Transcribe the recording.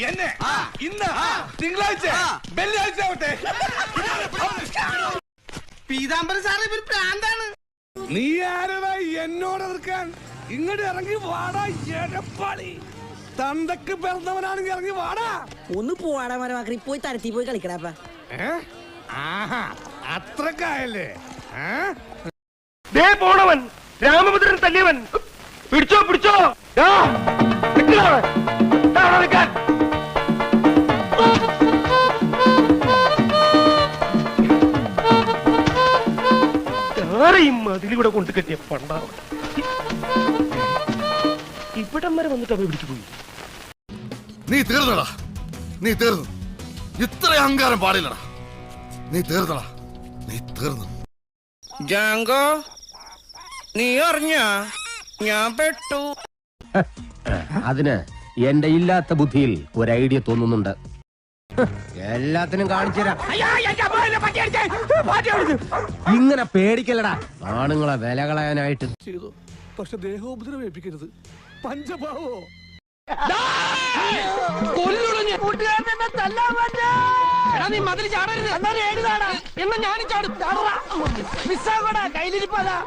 എന്നെ ഇന്ന് തിങ്കളാഴ്ച വെള്ളിയാഴ്ച ആവട്ടെ. പീതാംബരൻ സാറ് ഇവര് പ്രാന്താണ്. നീ ആരടാ എന്നോട് എതിർക്കാൻ? ഇങ്ങോട്ട് ഇറങ്ങി വാടാ എടപ്പാളി. തന്തക്ക് പിറന്നവനാണെങ്കിൽ ഇറങ്ങി വാടാ. ഒന്ന് പോവാടാ മരമാക്കി പോയി തരത്തി പോയി കളിക്കടാ. അത്രക്കായല്ലേ? പോണവൻ രാമഭദ്രൻ തല്ലിയവൻ. പിടിച്ചോ പിടിച്ചോ. അതിലൂടെ കൊണ്ട് കെട്ടിയ പണ്ടാണ് ഇവിടം വരെ വന്നിട്ട് അവ പിടിച്ചു പോയി. നീ തീർന്നടാ, നീ തീർന്നു. ഇത്ര അഹങ്കാരം പാടില്ലടാ. നീ തീർന്നടാ, നീ തീർന്നു. ജാങ്കോ, നീ അറിഞ്ഞ ഞാൻ പെട്ടു. അതിന് എന്റെ ഇല്ലാത്ത ബുദ്ധിയിൽ ഒരു ഐഡിയ തോന്നുന്നുണ്ട്. എല്ലാത്തിനും കാണിച്ചുതരാം. ഇങ്ങനെ പേടിക്കലടാ ആണുങ്ങളെ വില കളയാനായിട്ട്. ചെയ്തു, പക്ഷെ ദേഹോപദ്രവേൽപ്പിക്കരുത്. പഞ്ചഭാവോ നീ മതിൽ ചാടരുത്. എന്നാ ഞാനും ചാടും. കയ്യിലിരിപ്പതാ.